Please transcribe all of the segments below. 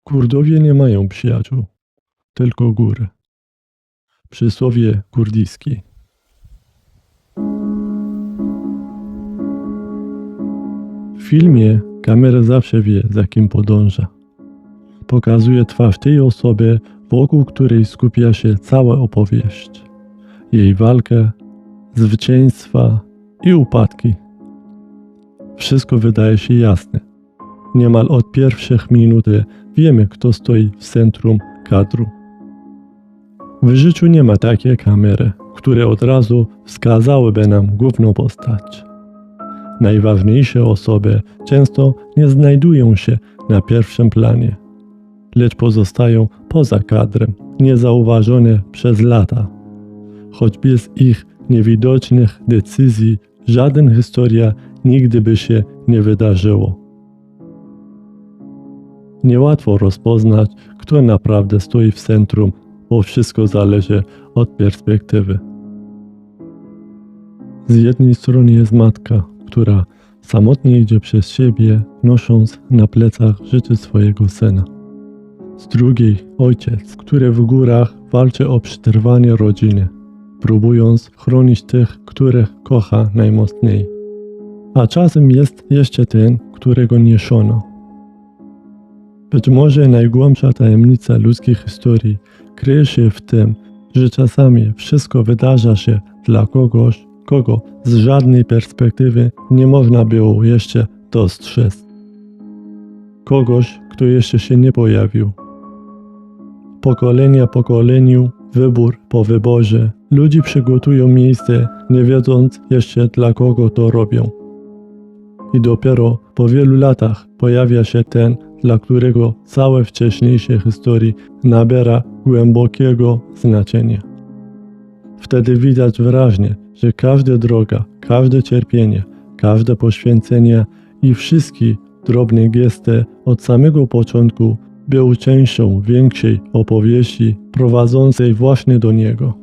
Kurdowie nie mają przyjaciół, tylko góry. Przysłowie kurdyjskie. W filmie kamera zawsze wie, za kim podąża. Pokazuje twarz tej osoby, wokół której skupia się cała opowieść. Jej walkę, zwycięstwa i upadki. Wszystko wydaje się jasne. Niemal od pierwszych minut wiemy, kto stoi w centrum kadru. W życiu nie ma takiej kamery, które od razu wskazałyby nam główną postać. Najważniejsze osoby często nie znajdują się na pierwszym planie, lecz pozostają poza kadrem, niezauważone przez lata. Choć bez ich niewidocznych decyzji żadna historia nigdy by się nie wydarzyło. Niełatwo rozpoznać, kto naprawdę stoi w centrum, bo wszystko zależy od perspektywy. Z jednej strony jest matka, która samotnie idzie przez siebie, nosząc na plecach życie swojego syna. Z drugiej ojciec, który w górach walczy o przetrwanie rodziny, próbując chronić tych, których kocha najmocniej. A czasem jest jeszcze ten, którego nie szono. Być może najgłębsza tajemnica ludzkiej historii kryje się w tym, że czasami wszystko wydarza się dla kogoś, kogo z żadnej perspektywy nie można było jeszcze dostrzec. Kogoś, kto jeszcze się nie pojawił. Pokolenia pokoleniu, wybór po wyborze, ludzie przygotują miejsce, nie wiedząc jeszcze dla kogo to robią. I dopiero po wielu latach pojawia się ten, dla którego całe wcześniejsze historii nabiera głębokiego znaczenia. Wtedy widać wyraźnie, że każda droga, każde cierpienie, każde poświęcenie i wszystkie drobne gesty od samego początku były częścią większej opowieści prowadzącej właśnie do niego.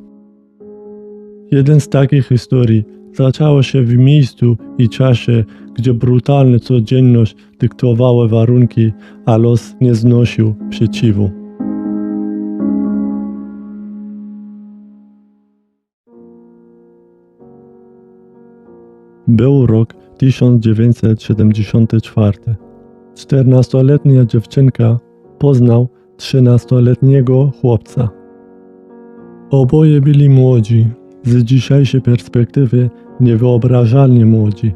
Jeden z takich historii zaczęło się w miejscu i czasie, gdzie brutalna codzienność dyktowała warunki, a los nie znosił sprzeciwu. Był rok 1974. 14-letnia dziewczynka poznał 13-letniego chłopca. Oboje byli młodzi, z dzisiejszej perspektywy niewyobrażalnie młodzi.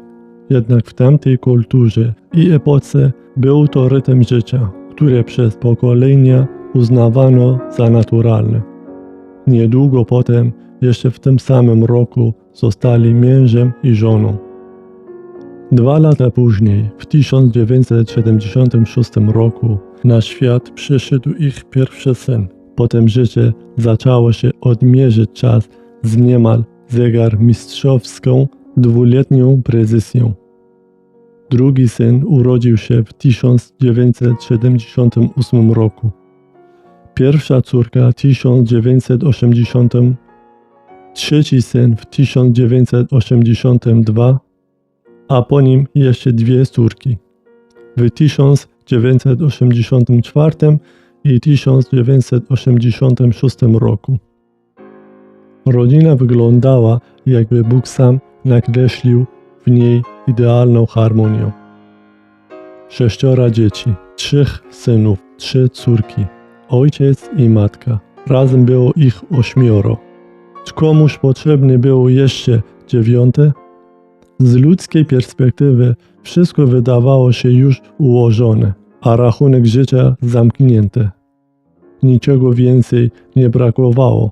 Jednak w tamtej kulturze i epoce był to rytm życia, które przez pokolenia uznawano za naturalne. Niedługo potem, jeszcze w tym samym roku, zostali mężem i żoną. 2 lata później, w 1976 roku, na świat przyszedł ich pierwszy syn. Potem życie zaczęło się odmierzyć czas z niemal zegarmistrzowską 2-letnią precyzją. Drugi syn urodził się w 1978 roku. Pierwsza córka w 1980, trzeci syn w 1982, a po nim jeszcze 2 córki w 1984 i 1986 roku. Rodzina wyglądała, jakby Bóg sam nakreślił w niej idealną harmonię. 6 dzieci, 3 synów, 3 córki, ojciec i matka. Razem było ich 8. Czy komuś potrzebne było jeszcze 9? Z ludzkiej perspektywy wszystko wydawało się już ułożone, a rachunek życia zamknięty. Niczego więcej nie brakowało.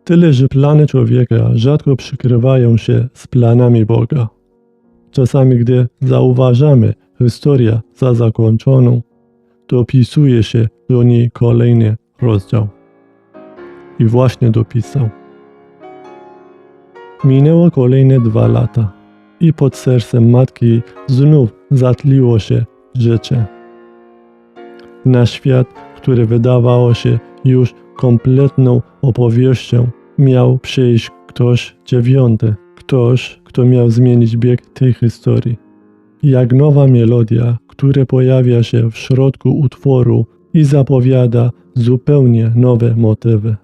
Tyle, że plany człowieka rzadko przykrywają się z planami Boga. Czasami, gdy zauważamy historię za zakończoną, dopisuje się do niej kolejny rozdział. I właśnie dopisał. Minęło kolejne 2 lata i pod sercem matki znów zatliło się życie. Na świat, który wydawało się już kompletną opowieścią, miał przyjść ktoś 9, ktoś, kto miał zmienić bieg tej historii. Jak nowa melodia, która pojawia się w środku utworu, i zapowiada zupełnie nowe motywy.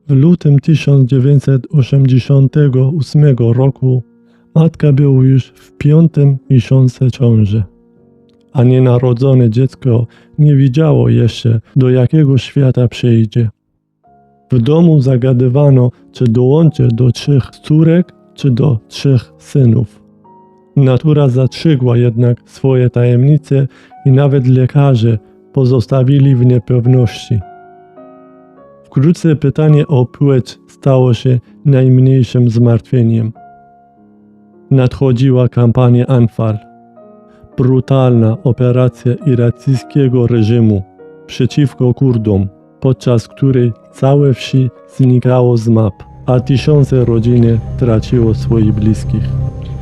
W lutym 1988 roku matka była już w 5. miesiącu ciąży, a nienarodzone dziecko nie wiedziało jeszcze, do jakiego świata przyjdzie. W domu zagadywano, czy dołączy do 3 córek, czy do 3 synów. Natura zatrzygła jednak swoje tajemnice i nawet lekarze pozostawili w niepewności. Wkrótce pytanie o płeć stało się najmniejszym zmartwieniem. Nadchodziła kampania Anfal, brutalna operacja iracyjskiego reżimu przeciwko Kurdom, podczas której całe wsi znikało z map, a tysiące rodzin traciło swoich bliskich.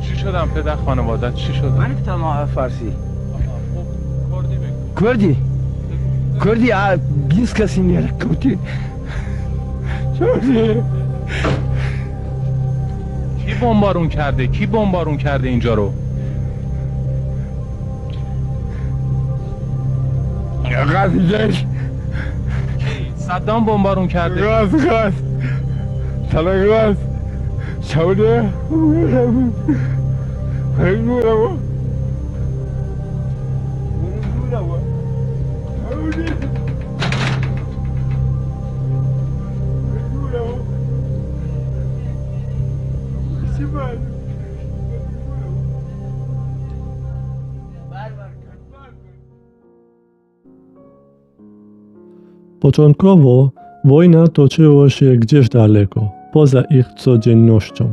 چی شدم پدر خانوادت چی شد؟ من تمام فارسی کردی کردی 20 کسی میره کردی کی بمبارون کرده؟ کی بمبارون کرده اینجا رو؟ غازیش صدام بمبارون کرده. غاز سلام غاز شوده Początkowo wojna toczyła się gdzieś daleko, poza ich codziennością,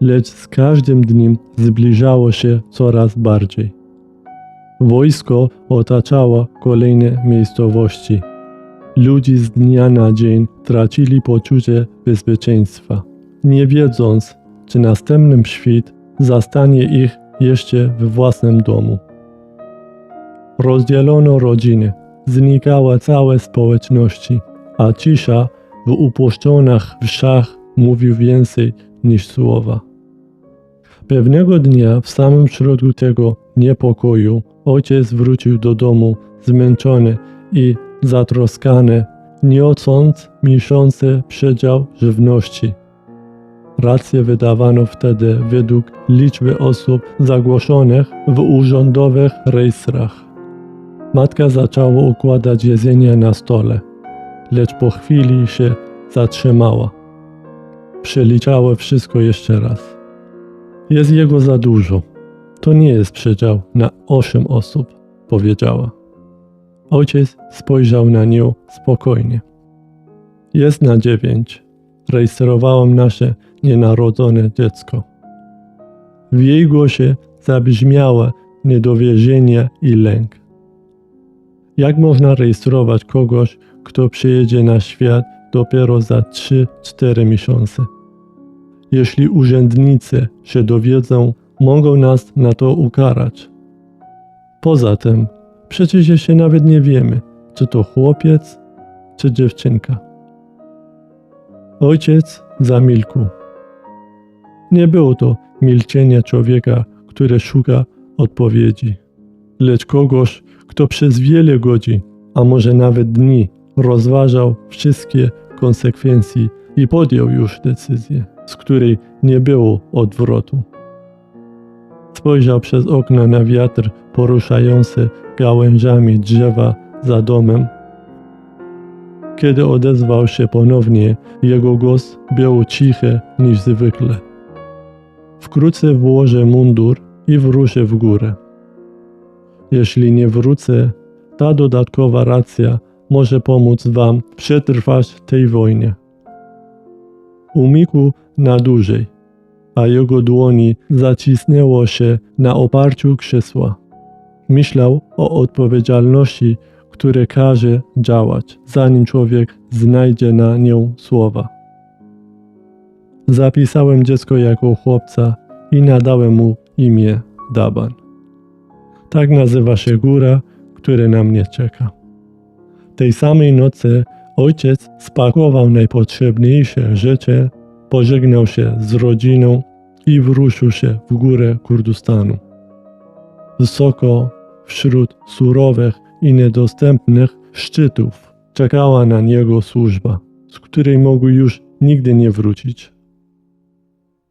lecz z każdym dniem zbliżało się coraz bardziej. Wojsko otaczało kolejne miejscowości. Ludzie z dnia na dzień tracili poczucie bezpieczeństwa, nie wiedząc, czy następny świt zastanie ich jeszcze we własnym domu. Rozdzielono rodziny, znikały całe społeczności, a cisza w upuszczonych wsiach mówi więcej niż słowa. Pewnego dnia w samym środku tego niepokoju ojciec wrócił do domu zmęczony i zatroskany, niosąc miesiące przedział żywności. Racje wydawano wtedy według liczby osób zagłoszonych w urzędowych rejestrach. Matka zaczęła układać jedzenie na stole, lecz po chwili się zatrzymała. Przeliczała wszystko jeszcze raz. Jest jego za dużo. To nie jest przedział na 8 osób, powiedziała. Ojciec spojrzał na nią spokojnie. Jest na 9. Rejestrowałem nasze nienarodzone dziecko. W jej głosie zabrzmiało niedowierzenie i lęk. Jak można rejestrować kogoś, kto przyjedzie na świat dopiero za 3-4 miesiące? Jeśli urzędnicy się dowiedzą, mogą nas na to ukarać. Poza tym, przecież jeszcze nawet nie wiemy, czy to chłopiec, czy dziewczynka. Ojciec zamilkł. Nie było to milczenie człowieka, który szuka odpowiedzi, lecz kogoś, kto przez wiele godzin, a może nawet dni, rozważał wszystkie konsekwencje i podjął już decyzję, z której nie było odwrotu. Spojrzał przez okno na wiatr poruszający gałęziami drzewa za domem. Kiedy odezwał się ponownie, jego głos był cichy niż zwykle. Wkrótce włożę mundur i wrócę w górę. Jeśli nie wrócę, ta dodatkowa racja może pomóc wam przetrwać tej wojnie. Umilkł na dłużej, a jego dłoni zacisnęło się na oparciu krzesła. Myślał o odpowiedzialności, które każe działać, zanim człowiek znajdzie na nią słowa. Zapisałem dziecko jako chłopca i nadałem mu imię Daban. Tak nazywa się góra, która na mnie czeka. Tej samej nocy ojciec spakował najpotrzebniejsze rzeczy, pożegnał się z rodziną i wyruszył się w górę Kurdystanu. Wysoko, wśród surowych i niedostępnych szczytów czekała na niego służba, z której mógł już nigdy nie wrócić.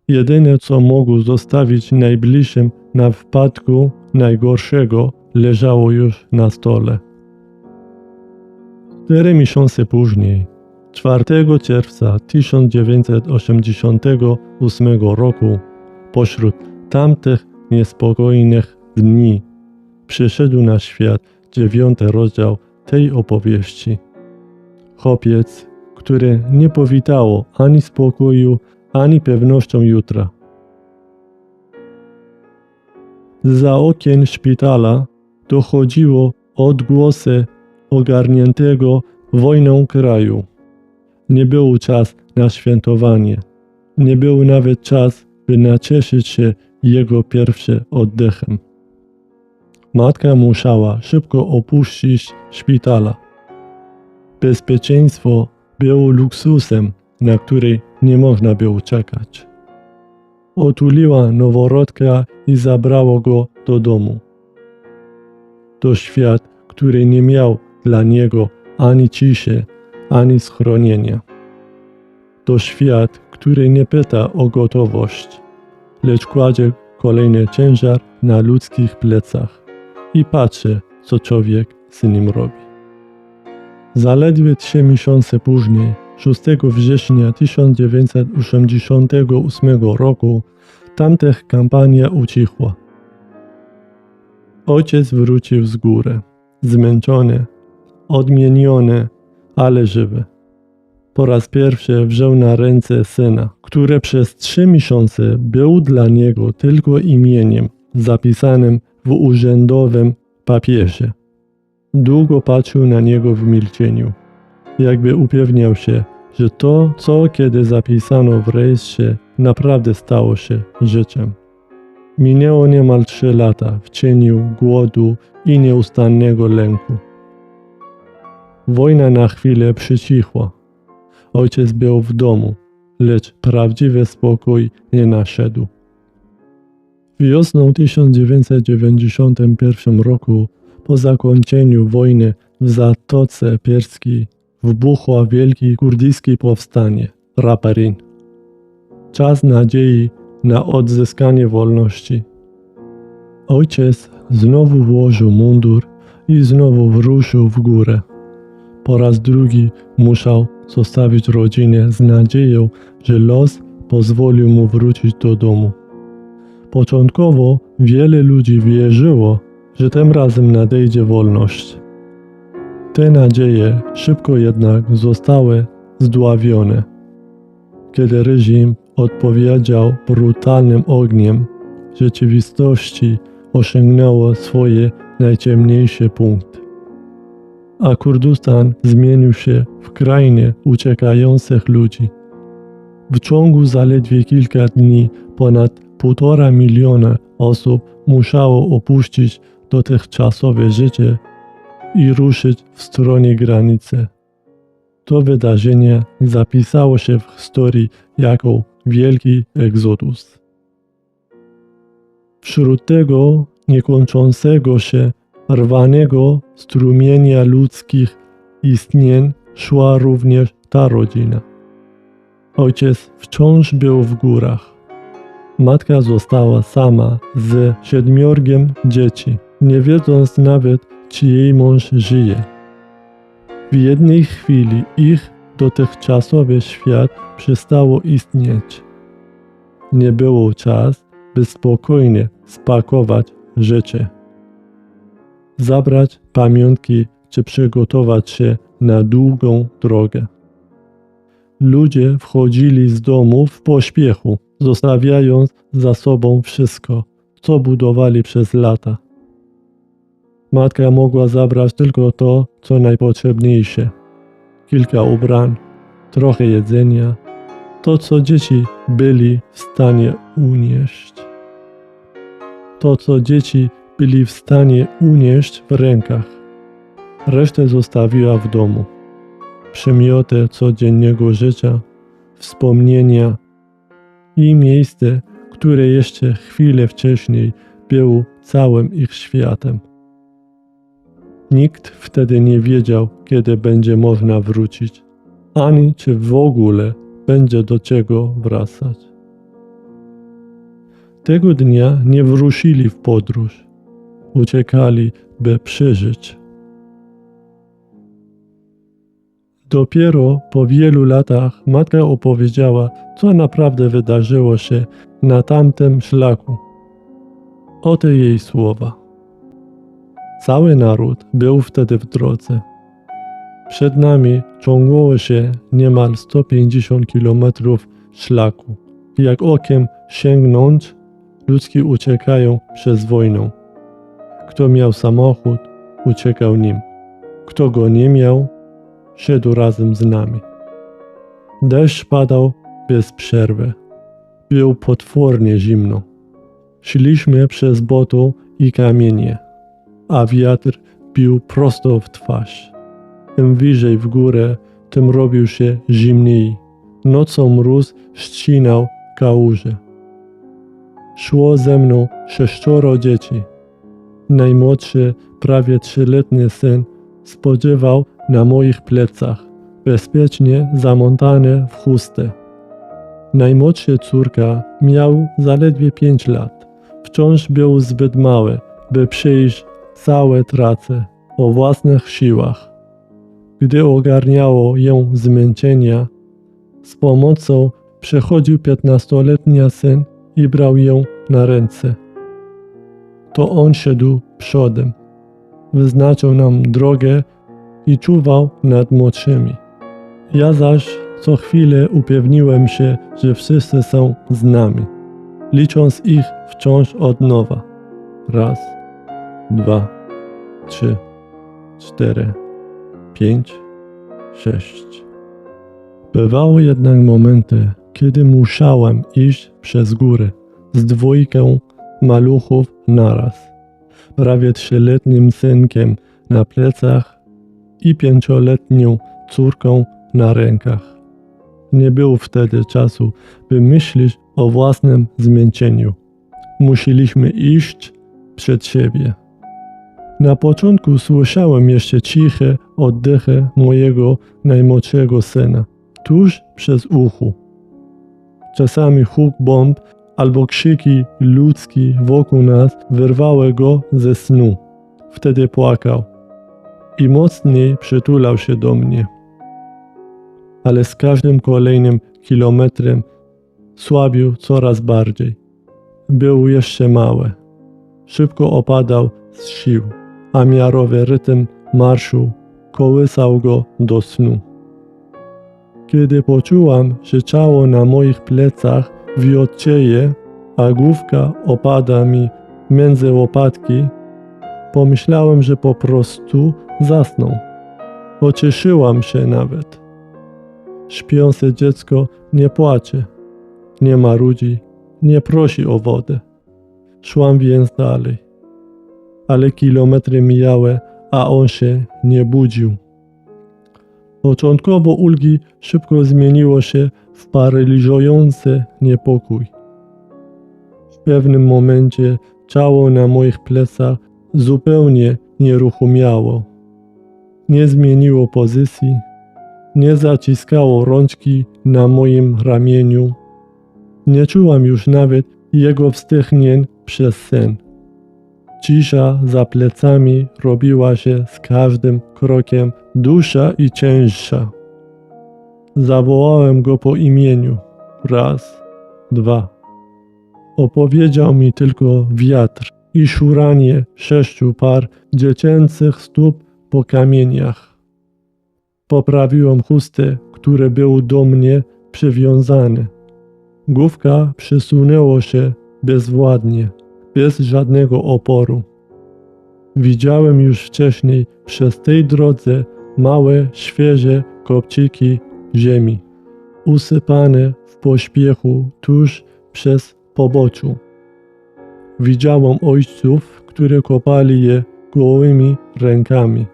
Jedyne, co mógł zostawić najbliższym na wypadku najgorszego, leżało już na stole. 4 miesiące później, 4 czerwca 1988 roku, pośród tamtych niespokojnych dni, przyszedł na świat 9 rozdział tej opowieści. Chłopiec, który nie powitało ani spokoju, ani pewnością jutra. Zza okien szpitala dochodziło odgłosy ogarniętego wojną kraju. Nie był czas na świętowanie. Nie był nawet czas, by nacieszyć się jego pierwszym oddechem. Matka musiała szybko opuścić szpitala. Bezpieczeństwo było luksusem, na który nie można było czekać. Otuliła noworodka i zabrała go do domu. To świat, który nie miał dla niego ani ciszy, ani schronienia. To świat, który nie pyta o gotowość, lecz kładzie kolejny ciężar na ludzkich plecach i patrzy, co człowiek z nim robi. Zaledwie 3 miesiące później, 6 września 1988 roku, tamtych kampania ucichła. Ojciec wrócił z góry, zmęczony, odmieniony, ale żywy. Po raz pierwszy wziął na ręce syna, które przez 3 miesiące był dla niego tylko imieniem zapisanym w urzędowym papierze. Długo patrzył na niego w milczeniu, jakby upewniał się, że to, co kiedy zapisano w rejestrze, naprawdę stało się życiem. Minęło niemal 3 lata w cieniu głodu i nieustannego lęku. Wojna na chwilę przycichła. Ojciec był w domu, lecz prawdziwy spokój nie naszedł. Wiosną 1991 roku, po zakończeniu wojny w Zatoce Perskiej, wybuchło wielkie kurdyjskie powstanie, Raparin. Czas nadziei na odzyskanie wolności. Ojciec znowu włożył mundur i znowu wyruszył w górę. Po raz drugi musiał zostawić rodzinę z nadzieją, że los pozwolił mu wrócić do domu. Początkowo wiele ludzi wierzyło, że tym razem nadejdzie wolność. Te nadzieje szybko jednak zostały zdławione. Kiedy reżim odpowiedział brutalnym ogniem, w rzeczywistości osiągnęło swoje najciemniejsze punkty. A Kurdystan zmienił się w krainę uciekających ludzi. W ciągu zaledwie kilka dni ponad 1,5 miliona osób musiało opuścić dotychczasowe życie i ruszyć w stronę granicy. To wydarzenie zapisało się w historii jako wielki egzodus. Wśród tego niekończącego się, rwanego strumienia ludzkich istnień szła również ta rodzina. Ojciec wciąż był w górach. Matka została sama z 7 dzieci, nie wiedząc nawet, czy jej mąż żyje. W jednej chwili ich dotychczasowy świat przestało istnieć. Nie było czas, by spokojnie spakować rzeczy, zabrać pamiątki czy przygotować się na długą drogę. Ludzie wchodzili z domu w pośpiechu, zostawiając za sobą wszystko, co budowali przez lata. Matka mogła zabrać tylko to, co najpotrzebniejsze. Kilka ubrań, trochę jedzenia, to, co dzieci byli w stanie unieść. To, co dzieci byli w stanie unieść w rękach. Resztę zostawiła w domu. Przymioty codziennego życia, wspomnienia i miejsce, które jeszcze chwilę wcześniej było całym ich światem. Nikt wtedy nie wiedział, kiedy będzie można wrócić, ani czy w ogóle będzie do czego wracać. Tego dnia nie wyruszyli w podróż. Uciekali, by przeżyć. Dopiero po wielu latach matka opowiedziała, co naprawdę wydarzyło się na tamtym szlaku. Oto jej słowa. Cały naród był wtedy w drodze. Przed nami ciągło się niemal 150 kilometrów szlaku. Jak okiem sięgnąć, ludzki uciekają przez wojnę. Kto miał samochód, uciekał nim. Kto go nie miał, szedł razem z nami. Deszcz padał bez przerwy. Było potwornie zimno. Szliśmy przez błoto i kamienie, a wiatr bił prosto w twarz. Im wyżej w górę, tym robił się zimniej. Nocą mróz ścinał kałuże. Szło ze mną 6 dzieci. Najmłodszy, prawie 3-letni syn spoczywał na moich plecach, bezpiecznie zamontany w chustę. Najmłodsza córka miał zaledwie 5 lat. Wciąż był zbyt mały, by przejść całe trasy o własnych siłach. Gdy ogarniało ją zmęczenia, z pomocą przychodził 15-letni syn i brał ją na ręce. To on szedł przodem, wyznaczał nam drogę i czuwał nad młodszymi. Ja zaś co chwilę upewniłem się, że wszyscy są z nami, licząc ich wciąż od nowa. 1, 2, 3, 4, 5, 6. Bywały jednak momenty, kiedy musiałem iść przez górę z 2 maluchów naraz. Prawie 3-letnim synkiem na plecach i 5-letnią córką na rękach. Nie było wtedy czasu, by myśleć o własnym zmęczeniu. Musieliśmy iść przed siebie. Na początku słyszałem jeszcze ciche oddechy mojego najmłodszego syna, tuż przez ucho. Czasami huk bomb albo krzyki ludzkie wokół nas wyrwały go ze snu. Wtedy płakał i mocniej przytulał się do mnie. Ale z każdym kolejnym kilometrem słabił coraz bardziej. Był jeszcze mały. Szybko opadał z sił, a miarowy rytm marszu kołysał go do snu. Kiedy poczułam, że ciało na moich plecach wiotcieje, a główka opada mi między łopatki, pomyślałem, że po prostu zasnął. Pocieszyłam się nawet. Śpiące dziecko nie płacze, nie marudzi, nie prosi o wodę. Szłam więc dalej. Ale kilometry mijały, a on się nie budził. Początkowo ulgi szybko zmieniło się w paraliżujący niepokój. W pewnym momencie ciało na moich plecach zupełnie nieruchomiało. Nie zmieniło pozycji, nie zaciskało rączki na moim ramieniu. Nie czułam już nawet jego westchnień przez sen. Cisza za plecami robiła się z każdym krokiem dłuższa i cięższa. Zawołałem go po imieniu. 1, 2. Opowiedział mi tylko wiatr i szuranie 6 par dziecięcych stóp po kamieniach. Poprawiłem chustę, które był do mnie przywiązane. Główka przesunęło się bezwładnie, bez żadnego oporu. Widziałem już wcześniej przez tej drodze małe, świeże kopciki ziemi, usypane w pośpiechu tuż przez poboczu. Widziałem ojców, którzy kopali je gołymi rękami.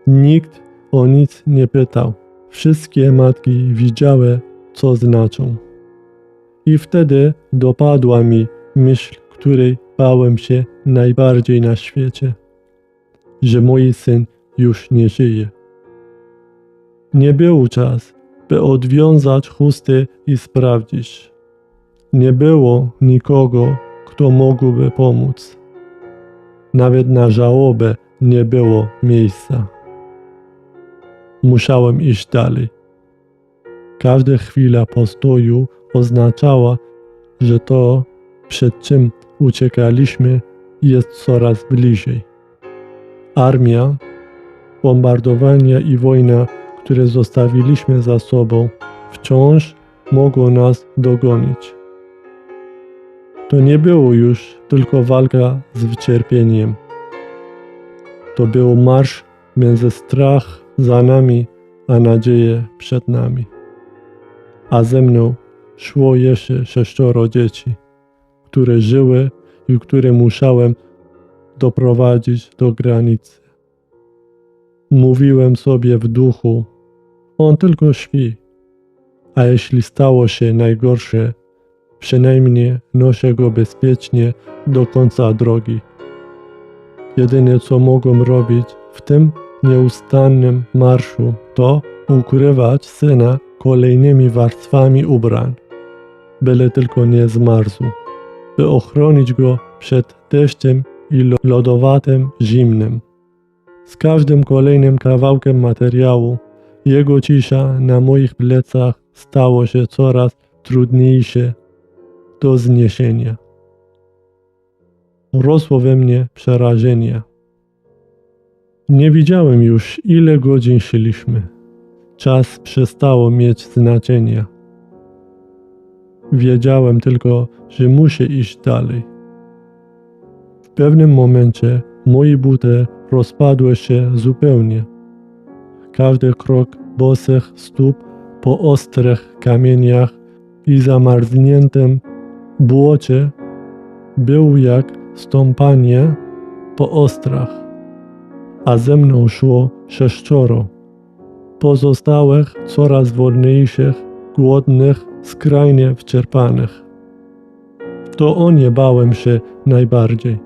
Nikt o nic nie pytał. Wszystkie matki widziały, co znaczą. I wtedy dopadła mi myśl, której bałem się najbardziej na świecie. że mój syn już nie żyje. Nie był czas, by odwiązać chusty i sprawdzić. Nie było nikogo, kto mógłby pomóc. Nawet na żałobę nie było miejsca. Musiałem iść dalej. Każda chwila postoju oznaczała, że to, przed czym uciekaliśmy, jest coraz bliżej. Armia, bombardowania i wojna, które zostawiliśmy za sobą, wciąż mogło nas dogonić. To nie było już tylko walka z cierpieniem. To był marsz między strach za nami, a nadzieję przed nami. A ze mną szło jeszcze 6 dzieci, które żyły i które musiałem doprowadzić do granicy. Mówiłem sobie w duchu, on tylko śpi, a jeśli stało się najgorsze, przynajmniej noszę go bezpiecznie do końca drogi. Jedyne co mogłem robić w tym nieustannym marszu, to ukrywać syna kolejnymi warstwami ubrań, byle tylko nie zmarzł, by ochronić go przed deszczem i lodowatym zimnem. Z każdym kolejnym kawałkiem materiału jego cisza na moich plecach stało się coraz trudniejsze do zniesienia. Rosło we mnie przerażenie. Nie widziałem już, ile godzin szliśmy. Czas przestało mieć znaczenie. Wiedziałem tylko, że muszę iść dalej. W pewnym momencie moje buty rozpadły się zupełnie. Każdy krok bosych stóp po ostrych kamieniach i zamarzniętym błocie był jak stąpanie po ostrach, a ze mną szło 6. Pozostałych coraz wolniejszych, głodnych, skrajnie wyczerpanych. To o nie bałem się najbardziej.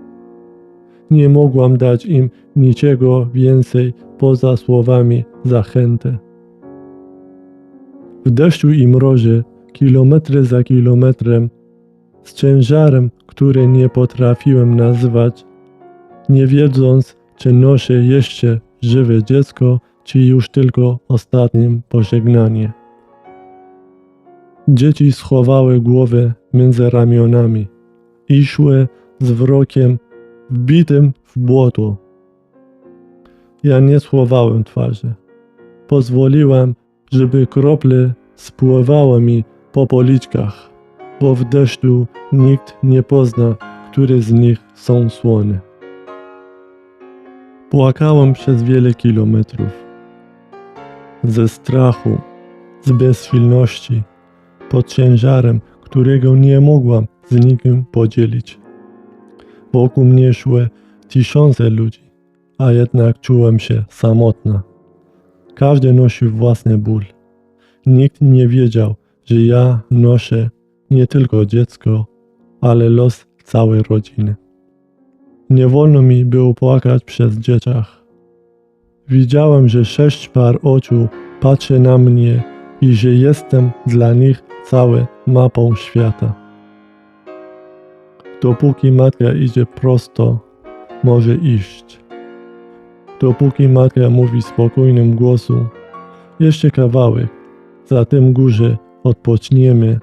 Nie mogłam dać im niczego więcej poza słowami zachęty. W deszczu i mrozie, kilometry za kilometrem, z ciężarem, który nie potrafiłem nazwać, nie wiedząc, czy noszę jeszcze żywe dziecko, czy już tylko ostatnim pożegnanie. Dzieci schowały głowy między ramionami i szły z wzrokiem wbitym w błoto. Ja nie schowałem twarzy. Pozwoliłem, żeby krople spływały mi po policzkach, bo w deszczu nikt nie pozna, które z nich są słone. Płakałem przez wiele kilometrów. Ze strachu, z bezsilności, pod ciężarem, którego nie mogłam z nikim podzielić. Wokół mnie szły tysiące ludzi, a jednak czułem się samotna. Każdy nosił własny ból. Nikt nie wiedział, że ja noszę nie tylko dziecko, ale los całej rodziny. Nie wolno mi było płakać przez dzieciach. Widziałem, że 6 par oczu patrzy na mnie i że jestem dla nich całą mapą świata. Dopóki matka idzie prosto, może iść. Dopóki matka mówi spokojnym głosem, jeszcze kawałek, zatem górze odpoczniemy.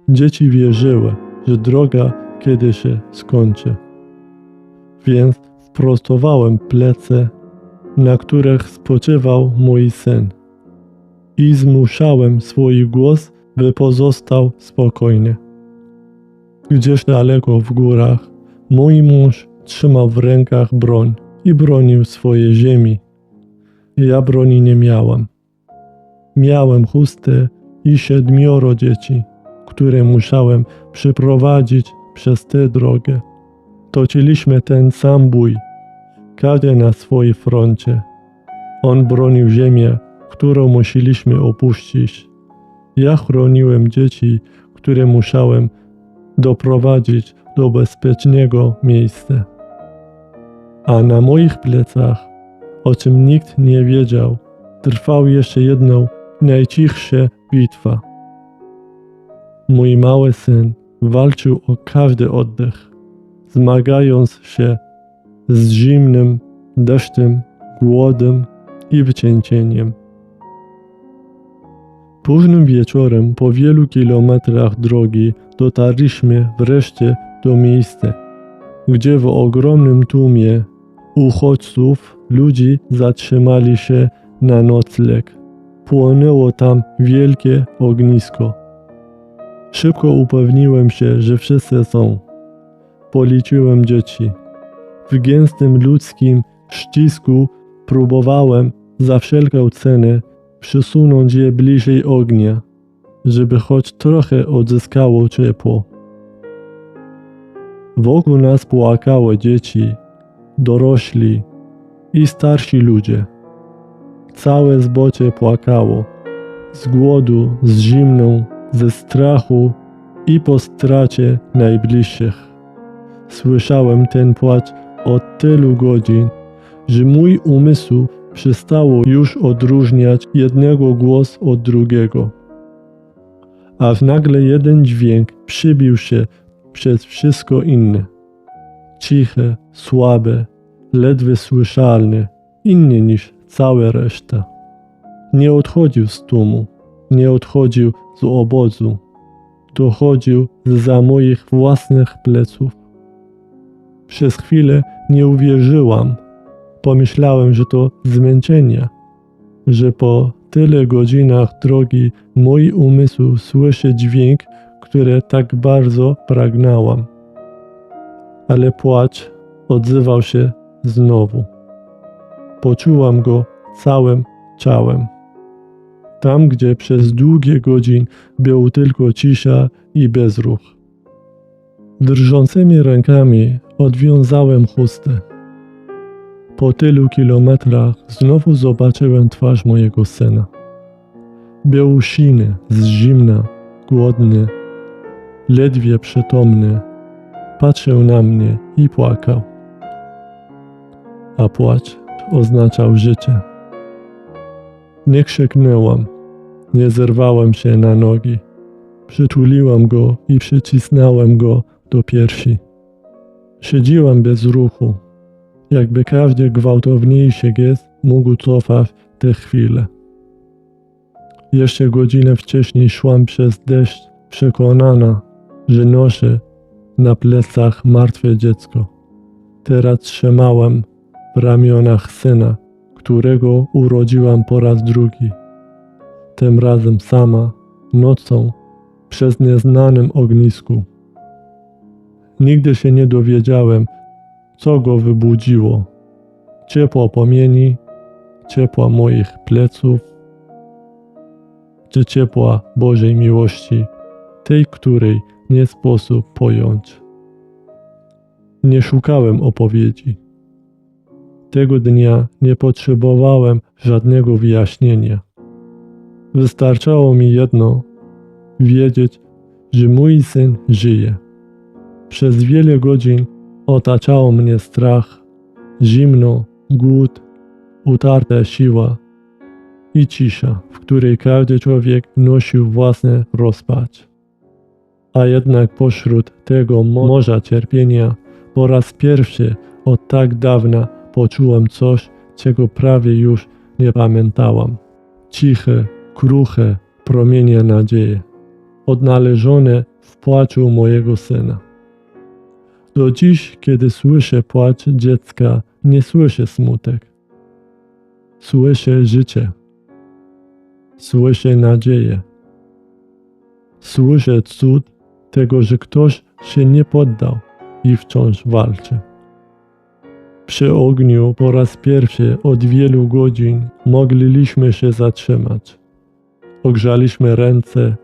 Dzieci wierzyły, że droga kiedyś się skończy. Więc wprostowałem plece, na których spoczywał mój syn i zmuszałem swój głos, by pozostał spokojny. Gdzieś daleko w górach mój mąż trzymał w rękach broń i bronił swojej ziemi. Ja broni nie miałem. Miałem chustę i 7 dzieci, które musiałem przyprowadzić przez tę drogę. Toczyliśmy ten sam bój, każdy na swoim froncie. On bronił ziemię, którą musieliśmy opuścić. Ja chroniłem dzieci, które musiałem doprowadzić do bezpiecznego miejsca. A na moich plecach, o czym nikt nie wiedział, trwała jeszcze jedną, najcichsza bitwa. Mój mały syn walczył o każdy oddech, zmagając się z zimnym deszczem, głodem i wycieńczeniem. Późnym wieczorem, po wielu kilometrach drogi, dotarliśmy wreszcie do miejsca, gdzie w ogromnym tłumie uchodźców ludzi zatrzymali się na nocleg. Płonęło tam wielkie ognisko. Szybko upewniłem się, że wszyscy są. Policzyłem dzieci. W gęstym ludzkim ścisku próbowałem za wszelką cenę przesunąć je bliżej ognia, żeby choć trochę odzyskało ciepło. Wokół nas płakały dzieci, dorośli i starsi ludzie. Całe zbocze płakało z głodu, z zimną, ze strachu i po stracie najbliższych. Słyszałem ten płacz od tylu godzin, że mój umysł przestało już odróżniać jednego głosu od drugiego. Aż nagle jeden dźwięk przybił się przez wszystko inne. Ciche, słabe, ledwie słyszalne, inny niż cała reszta. Nie odchodził z tłumu, nie odchodził z obozu, dochodził zza moich własnych pleców. Przez chwilę nie uwierzyłam. Pomyślałem, że to zmęczenie, że po tyle godzinach drogi mój umysł słyszy dźwięk, który tak bardzo pragnęłam. Ale płacz odzywał się znowu. Poczułam go całym ciałem. Tam, gdzie przez długie godziny był tylko cisza i bezruch. Drżącymi rękami odwiązałem chustę. Po tylu kilometrach znowu zobaczyłem twarz mojego syna. Był siny, z zimna, głodny, ledwie przytomny. Patrzył na mnie i płakał. A płacz oznaczał życie. Nie krzyknęłam, nie zerwałem się na nogi. Przytuliłam go i przycisnąłem go do piersi. Siedziłam bez ruchu, jakby każdy gwałtowniejszy gest mógł cofać tę chwilę. Jeszcze godzinę wcześniej szłam przez deszcz, przekonana, że noszę na plecach martwe dziecko. Teraz trzymałam w ramionach syna, którego urodziłam po raz drugi. Tym razem sama, nocą, przez nieznanym ognisku. Nigdy się nie dowiedziałem, co go wybudziło. Ciepło płomieni, ciepła moich pleców, czy ciepła Bożej miłości, tej, której nie sposób pojąć. Nie szukałem odpowiedzi. Tego dnia nie potrzebowałem żadnego wyjaśnienia. Wystarczało mi jedno, wiedzieć, że mój syn żyje. Przez wiele godzin otaczało mnie strach, zimno, głód, utarta siła i cisza, w której każdy człowiek nosił własne rozpacz. A jednak pośród tego morza cierpienia po raz pierwszy od tak dawna poczułem coś, czego prawie już nie pamiętałam. Ciche, kruche promienie nadziei, odnalezione w płaczu mojego syna. Do dziś, kiedy słyszę płacz dziecka, nie słyszę smutek. Słyszę życie. Słyszę nadzieję. Słyszę cud tego, że ktoś się nie poddał i wciąż walczy. Przy ogniu po raz pierwszy od wielu godzin mogliśmy się zatrzymać. Ogrzaliśmy ręce,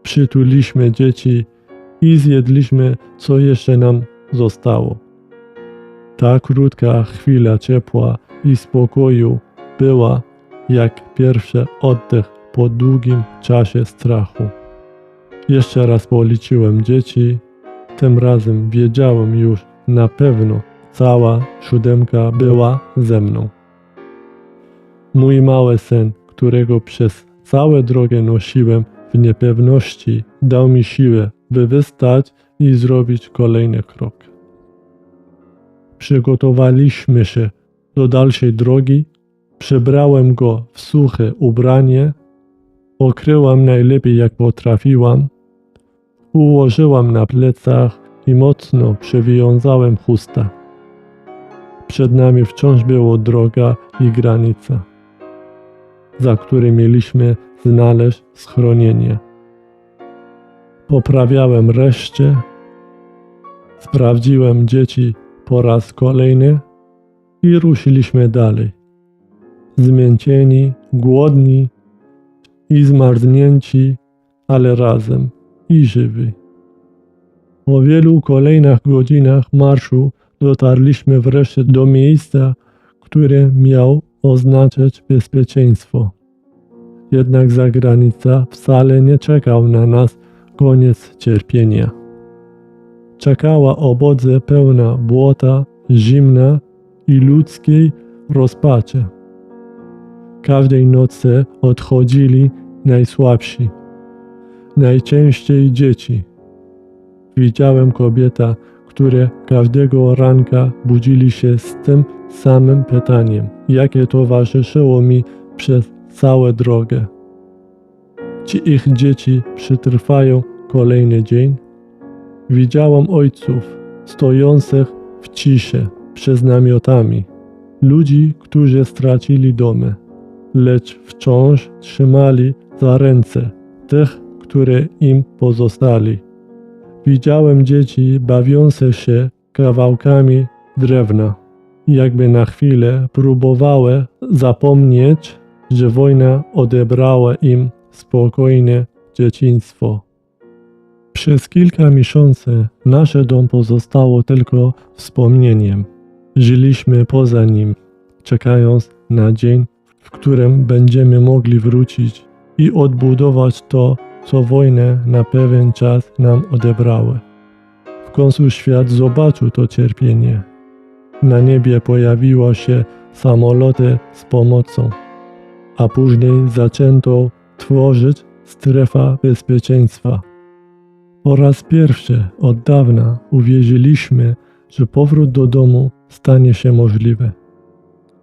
przytuliśmy dzieci i zjedliśmy, co jeszcze nam zostało. Ta krótka chwila ciepła i spokoju była jak pierwszy oddech po długim czasie strachu. Jeszcze raz policzyłem dzieci, tym razem wiedziałem już na pewno, cała siódemka była ze mną. Mój mały syn, którego przez całą drogę nosiłem w niepewności, dał mi siłę, by wystać i zrobić kolejny krok. Przygotowaliśmy się do dalszej drogi, przebrałem go w suche ubranie, okryłam najlepiej jak potrafiłam, ułożyłam na plecach i mocno przywiązałem chusta. Przed nami wciąż była droga i granica, za której mieliśmy znaleźć schronienie. Poprawiałem reszcie, sprawdziłem dzieci po raz kolejny i ruszyliśmy dalej. Zmęczeni, głodni i zmarznięci, ale razem i żywi. Po wielu kolejnych godzinach marszu dotarliśmy wreszcie do miejsca, które miało oznaczać bezpieczeństwo. Jednak za granica wcale nie czekał na nas koniec cierpienia. Czekała obodze pełna błota, zimna i ludzkiej rozpaczy. Każdej nocy odchodzili najsłabsi, najczęściej dzieci. Widziałem kobiety, które każdego ranka budzili się z tym samym pytaniem, jakie towarzyszyło mi przez całą drogę. Czy ich dzieci przetrwają kolejny dzień? Widziałam ojców stojących w ciszy przed namiotami, ludzi, którzy stracili domy, lecz wciąż trzymali za ręce tych, które im pozostali. Widziałem dzieci bawiące się kawałkami drewna, jakby na chwilę próbowały zapomnieć, że wojna odebrała im spokojne dzieciństwo. Przez kilka miesięcy nasz dom pozostało tylko wspomnieniem. Żyliśmy poza nim, czekając na dzień, w którym będziemy mogli wrócić i odbudować to, co wojny na pewien czas nam odebrały. W końcu świat zobaczył to cierpienie. Na niebie pojawiły się samoloty z pomocą, a później zaczęto tworzyć strefę bezpieczeństwa. Po raz pierwszy od dawna uwierzyliśmy, że powrót do domu stanie się możliwy.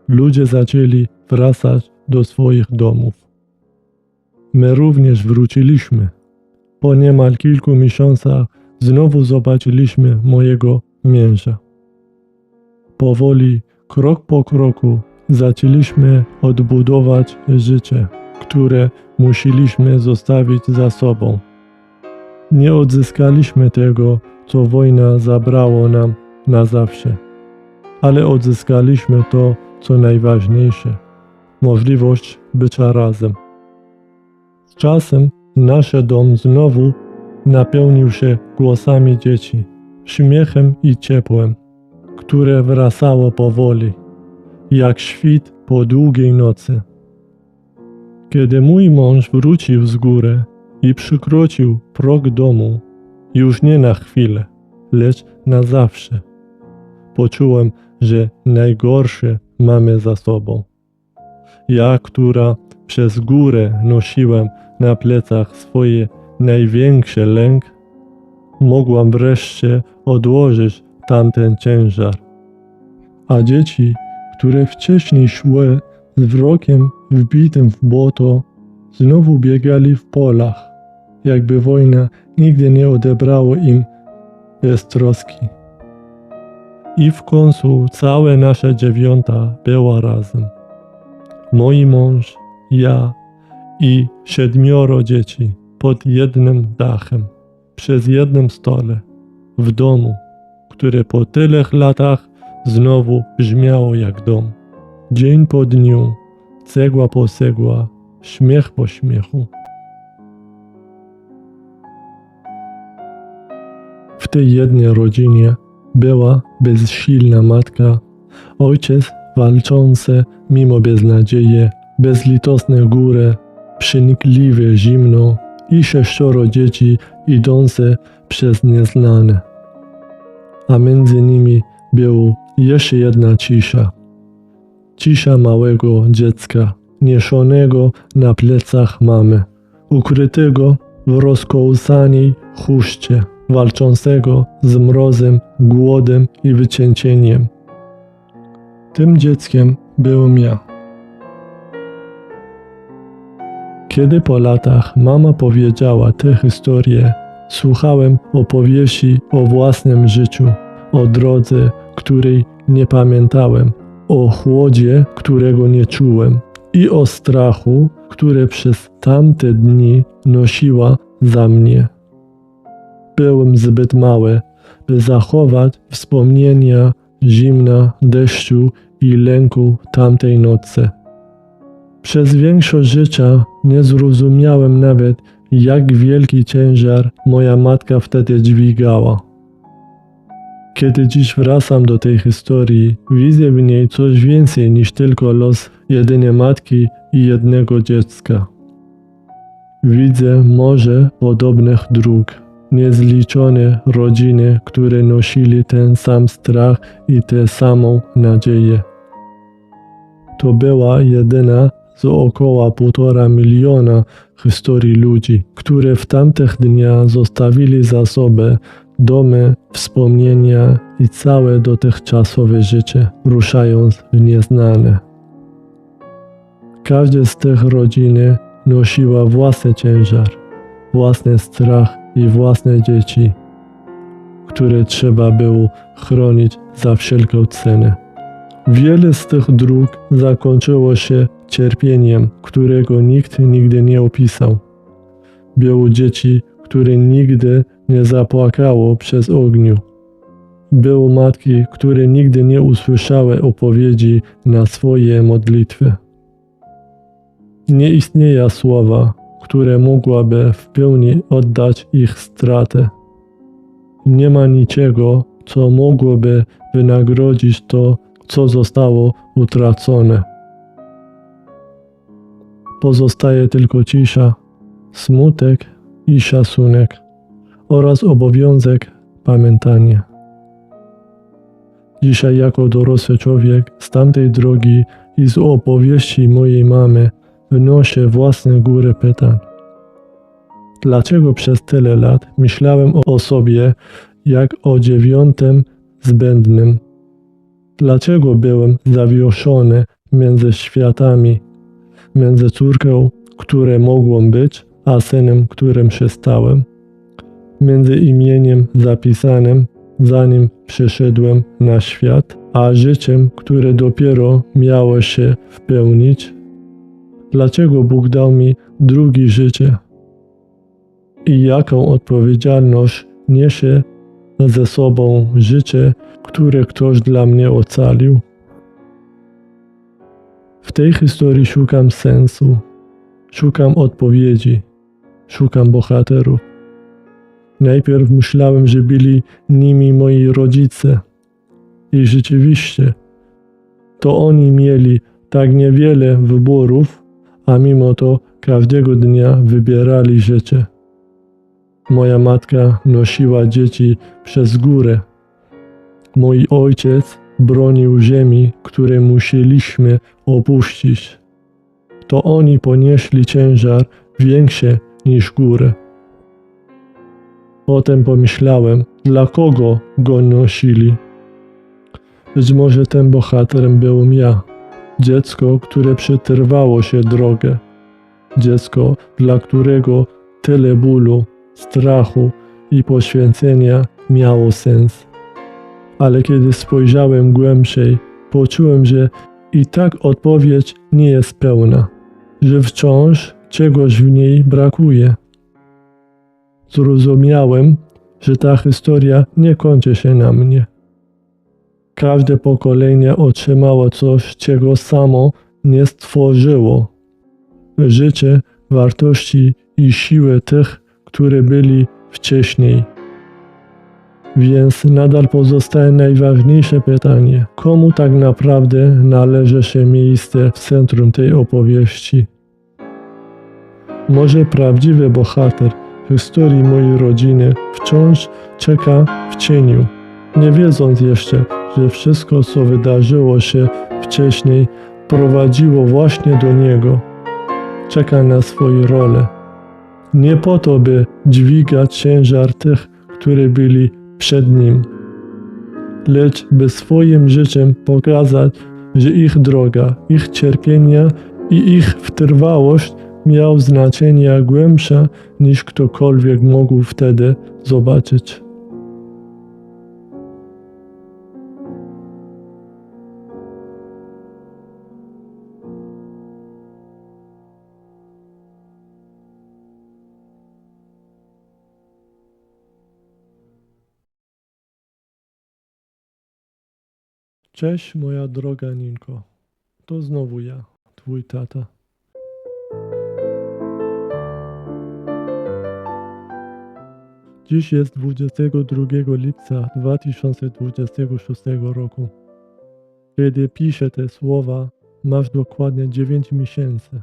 Ludzie zaczęli wracać do swoich domów. My również wróciliśmy. Po niemal kilku miesiącach znowu zobaczyliśmy mojego męża. Powoli, krok po kroku zaczęliśmy odbudować życie, które musieliśmy zostawić za sobą. Nie odzyskaliśmy tego, co wojna zabrało nam na zawsze, ale odzyskaliśmy to, co najważniejsze – możliwość bycia razem. Z czasem nasz dom znowu napełnił się głosami dzieci, śmiechem i ciepłem, które wracało powoli, jak świt po długiej nocy. Kiedy mój mąż wrócił z góry i przekroczył próg domu, już nie na chwilę, lecz na zawsze, poczułem, że najgorsze mamy za sobą. Ja, która przez górę nosiłem na plecach swoje największy lęk, mogłam wreszcie odłożyć tamten ciężar. A dzieci, które wcześniej szły z wzrokiem wbitym w błoto, znowu biegali w polach, jakby wojna nigdy nie odebrała im beztroski. I w końcu całe nasze dziewiąta była razem. Mój mąż, ja i 7 dzieci pod jednym dachem, przy jednym stole, w domu, który po tylu latach znowu brzmiało jak dom. Dzień po dniu, cegła po cegła, śmiech po śmiechu. W tej jednej rodzinie była bezsilna matka, ojciec walczący mimo beznadziei, bezlitosne góry, przenikliwe zimno i 6 dzieci idące przez nieznane. A między nimi był jeszcze jedna cisza. Cisza małego dziecka, nieszonego na plecach mamy, ukrytego w rozkołsanej chuście, walczącego z mrozem, głodem i wycieńczeniem. Tym dzieckiem byłem ja. Kiedy po latach mama powiedziała tę historię, słuchałem opowieści o własnym życiu, o drodze, której nie pamiętałem, o chłodzie, którego nie czułem i o strachu, który przez tamte dni nosiła za mnie. Byłem zbyt mały, by zachować wspomnienia zimna, deszczu i lęku tamtej nocy. Przez większość życia nie zrozumiałem nawet, jak wielki ciężar moja matka wtedy dźwigała. Kiedy dziś wracam do tej historii, widzę w niej coś więcej niż tylko los jedynej matki i jednego dziecka. Widzę morze podobnych dróg, niezliczone rodziny, które nosili ten sam strach i tę samą nadzieję. To była jedyna z około 1,5 miliona historii ludzi, które w tamtych dniach zostawili za sobą domy, wspomnienia i całe dotychczasowe życie, ruszając w nieznane. Każda z tych rodzin nosiła własny ciężar, własny strach i własne dzieci, które trzeba było chronić za wszelką cenę. Wiele z tych dróg zakończyło się cierpieniem, którego nikt nigdy nie opisał. Było dzieci, które nigdy nie zapłakało przez ogniu. Było matki, które nigdy nie usłyszały odpowiedzi na swoje modlitwy. Nie istnieje słowa, które mogłaby w pełni oddać ich stratę. Nie ma niczego, co mogłoby wynagrodzić to, co zostało utracone. Pozostaje tylko cisza, smutek i szacunek oraz obowiązek pamiętania. Dzisiaj jako dorosły człowiek z tamtej drogi i z opowieści mojej mamy wnoszę własne góry pytań. Dlaczego przez tyle lat myślałem o sobie jak o dziewiątym zbędnym? Dlaczego byłem zawieszony między światami, między córką, które mogłem być, a synem, którym się stałem? Między imieniem zapisanym, zanim przyszedłem na świat, a życiem, które dopiero miało się wpełnić? Dlaczego Bóg dał mi drugie życie? I jaką odpowiedzialność niesie ze sobą życie, które ktoś dla mnie ocalił? W tej historii szukam sensu, szukam odpowiedzi, szukam bohaterów. Najpierw myślałem, że byli nimi moi rodzice. I rzeczywiście, to oni mieli tak niewiele wyborów, a mimo to każdego dnia wybierali życie. Moja matka nosiła dzieci przez górę. Mój ojciec bronił ziemi, które musieliśmy opuścić. To oni ponieśli ciężar większy niż górę. Potem pomyślałem, dla kogo go nosili. Być może tym bohaterem byłem ja. Dziecko, które przetrwało się drogę. Dziecko, dla którego tyle bólu, strachu i poświęcenia miało sens. Ale kiedy spojrzałem głębiej, poczułem, że i tak odpowiedź nie jest pełna, że wciąż czegoś w niej brakuje. Zrozumiałem, że ta historia nie kończy się na mnie. Każde pokolenie otrzymało coś, czego samo nie stworzyło. Życie, wartości i siły tych, które byli wcześniej. Więc nadal pozostaje najważniejsze pytanie, komu tak naprawdę należy się miejsce w centrum tej opowieści? Może prawdziwy bohater historii mojej rodziny wciąż czeka w cieniu, nie wiedząc jeszcze, że wszystko, co wydarzyło się wcześniej, prowadziło właśnie do Niego. Czeka na swoją rolę. Nie po to, by dźwigać ciężar tych, którzy byli przed Nim, lecz by swoim życiem pokazać, że ich droga, ich cierpienia i ich wytrwałość miał znaczenie głębsze niż ktokolwiek mógł wtedy zobaczyć. Cześć moja droga Ninko, to znowu ja, twój tata. Dziś jest 22 lipca 2026 roku. Kiedy piszę te słowa, masz dokładnie 9 miesięcy.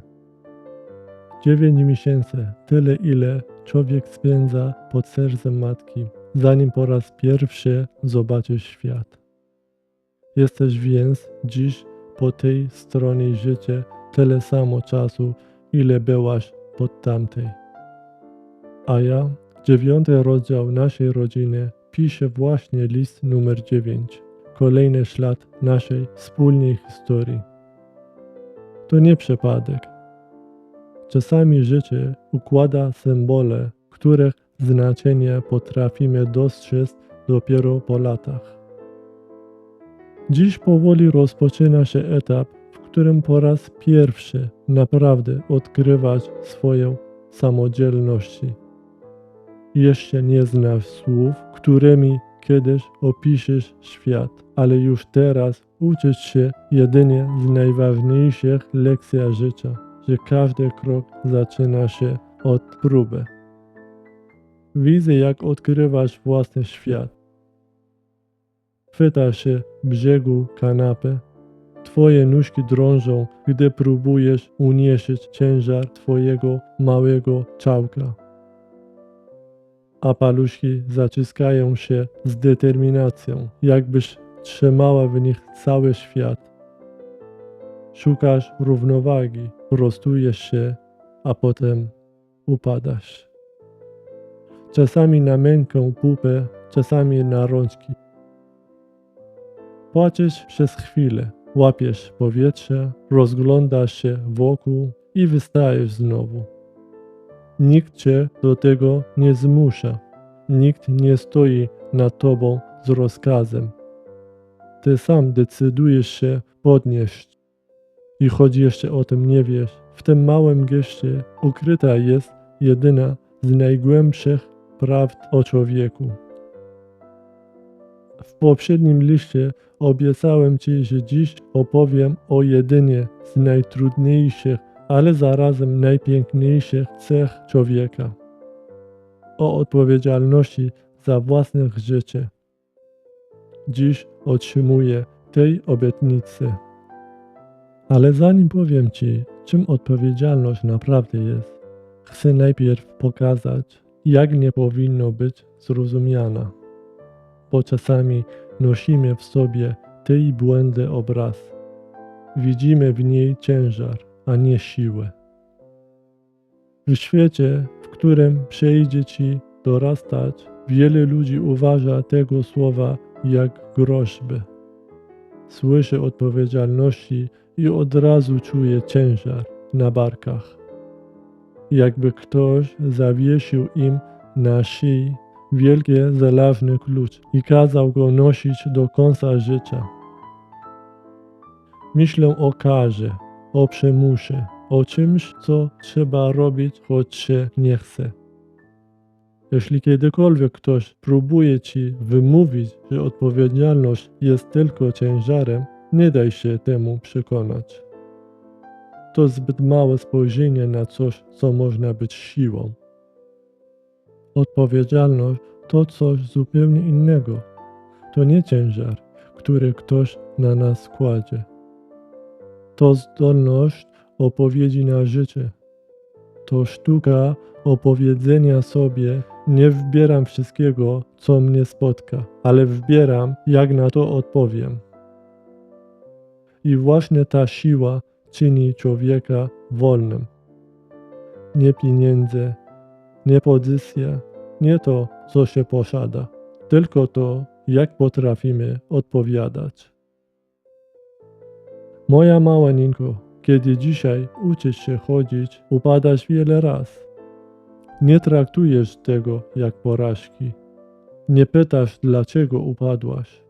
9 miesięcy, tyle ile człowiek spędza pod sercem matki, zanim po raz pierwszy zobaczy świat. Jesteś więc dziś po tej stronie życia tyle samo czasu, ile byłaś pod tamtej. A ja, 9 rozdział naszej rodziny, piszę właśnie list numer 9, kolejny ślad naszej wspólnej historii. To nie przypadek. Czasami życie układa symbole, których znaczenie potrafimy dostrzec dopiero po latach. Dziś powoli rozpoczyna się etap, w którym po raz pierwszy naprawdę odkrywasz swoją samodzielność. Jeszcze nie znasz słów, którymi kiedyś opiszesz świat, ale już teraz uczysz się jedynie z najważniejszych lekcji życia, że każdy krok zaczyna się od próby. Widzę, jak odkrywasz własny świat. Chwytasz się brzegu kanapy. Twoje nóżki drążą, gdy próbujesz unieść ciężar twojego małego ciałka. A paluszki zaciskają się z determinacją, jakbyś trzymała w nich cały świat. Szukasz równowagi, prostujesz się, a potem upadasz. Czasami na miękką pupę, czasami na rączki. Płaczesz przez chwilę, łapiesz powietrze, rozglądasz się wokół i wystajesz znowu. Nikt cię do tego nie zmusza. Nikt nie stoi nad tobą z rozkazem. Ty sam decydujesz się podnieść. I choć jeszcze o tym nie wiesz, w tym małym geście ukryta jest jedyna z najgłębszych prawd o człowieku. W poprzednim liście obiecałem Ci, że dziś opowiem o jedynie z najtrudniejszych, ale zarazem najpiękniejszych cech człowieka. O odpowiedzialności za własne życie. Dziś otrzymuję tej obietnicy. Ale zanim powiem Ci, czym odpowiedzialność naprawdę jest, chcę najpierw pokazać, jak nie powinno być zrozumiana. Bo czasami nosimy w sobie tej błędny obraz. Widzimy w niej ciężar, a nie siłę. W świecie, w którym przyjdzie Ci dorastać, wiele ludzi uważa tego słowa jak groźby. Słyszy odpowiedzialności i od razu czuje ciężar na barkach. Jakby ktoś zawiesił im na szyi wielki żelazny klucz i kazał go nosić do końca życia. Myślę o karze, o przymusie, o czymś, co trzeba robić, choć się nie chce. Jeśli kiedykolwiek ktoś próbuje Ci wymówić, że odpowiedzialność jest tylko ciężarem, nie daj się temu przekonać. To zbyt małe spojrzenie na coś, co można być siłą. Odpowiedzialność to coś zupełnie innego. To nie ciężar, który ktoś na nas kładzie. To zdolność opowiedzi na życie. To sztuka opowiedzenia sobie Nie wybieram wszystkiego, co mnie spotka, ale wybieram, jak na to odpowiem. I właśnie ta siła czyni człowieka wolnym. Nie pieniądze, nie pozycja, nie to, co się posiada, tylko to, jak potrafimy odpowiadać. Moja mała Ninko, kiedy dzisiaj uczysz się chodzić, upadasz wiele razy. Nie traktujesz tego jak porażki. Nie pytasz, dlaczego upadłaś,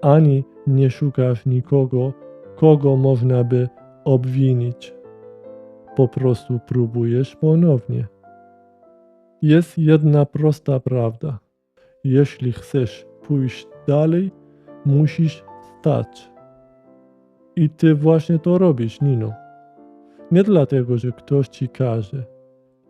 ani nie szukasz nikogo, kogo można by obwinić. Po prostu próbujesz ponownie. Jest jedna prosta prawda. Jeśli chcesz pójść dalej, musisz wstać. I ty właśnie to robisz, Nino. Nie dlatego, że ktoś ci każe.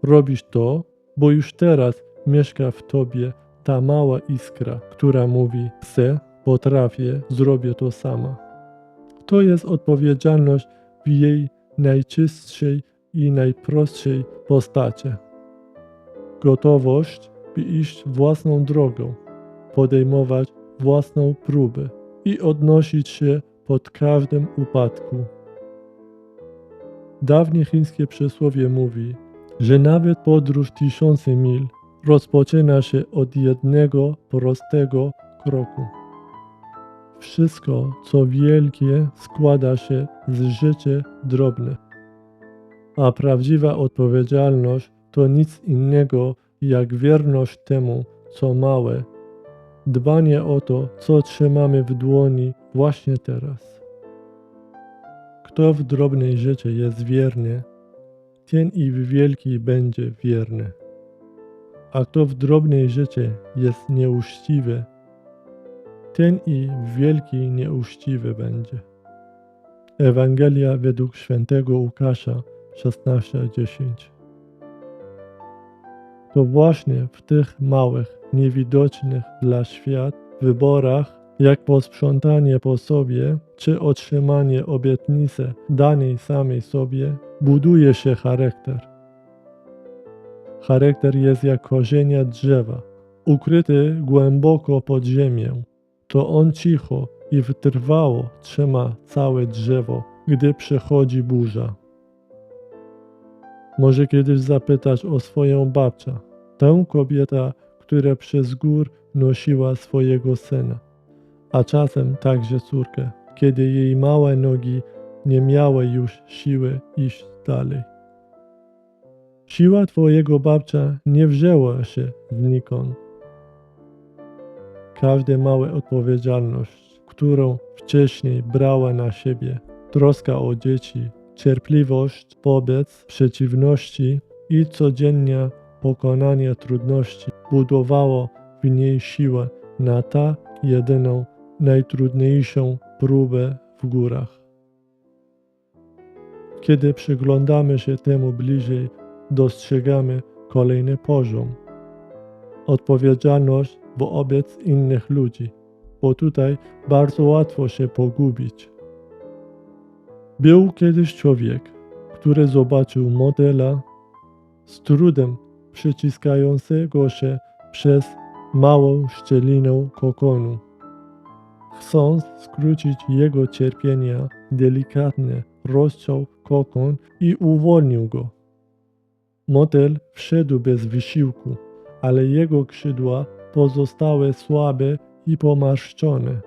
Robisz to, bo już teraz mieszka w tobie ta mała iskra, która mówi: chcę, potrafię, zrobię to sama. To jest odpowiedzialność w jej najczystszej i najprostszej postaci. Gotowość, by iść własną drogą, podejmować własną próbę i odnosić się pod każdym upadku. Dawnie chińskie przysłowie mówi, że nawet podróż 1000 mil rozpoczyna się od jednego prostego kroku. Wszystko, co wielkie, składa się z rzeczy drobnych. A prawdziwa odpowiedzialność to nic innego jak wierność temu, co małe, dbanie o to, co trzymamy w dłoni właśnie teraz. Kto w drobnej rzeczy jest wierny, ten i w wielkiej będzie wierny. A kto w drobnej rzeczy jest nieuczciwy, ten i w wielkiej nieuczciwy będzie. Ewangelia według świętego Łukasza 16:10. To właśnie w tych małych, niewidocznych dla świata wyborach, jak posprzątanie po sobie, czy otrzymanie obietnicy danej samej sobie, buduje się charakter. Charakter jest jak korzenie drzewa, ukryty głęboko pod ziemią. To on cicho i wytrwało trzyma całe drzewo, gdy przychodzi burza. Może kiedyś zapytasz o swoją babcię, tę kobietę, która przez gór nosiła swojego syna, a czasem także córkę, kiedy jej małe nogi nie miały już siły iść dalej. Siła twojego babcia nie wzięła się znikąd. Każda mała odpowiedzialność, którą wcześniej brała na siebie, troska o dzieci, cierpliwość wobec przeciwności i codziennie pokonanie trudności budowało w niej siłę na tę jedyną, najtrudniejszą próbę w górach. Kiedy przyglądamy się temu bliżej, dostrzegamy kolejny poziom. Odpowiedzialność wobec innych ludzi, bo tutaj bardzo łatwo się pogubić. Był kiedyś człowiek, który zobaczył modela z trudem przyciskającego się przez małą szczelinę kokonu. Chcąc skrócić jego cierpienia, delikatnie rozciął kokon i uwolnił go. Model wszedł bez wysiłku, ale jego skrzydła pozostały słabe i pomarszczone.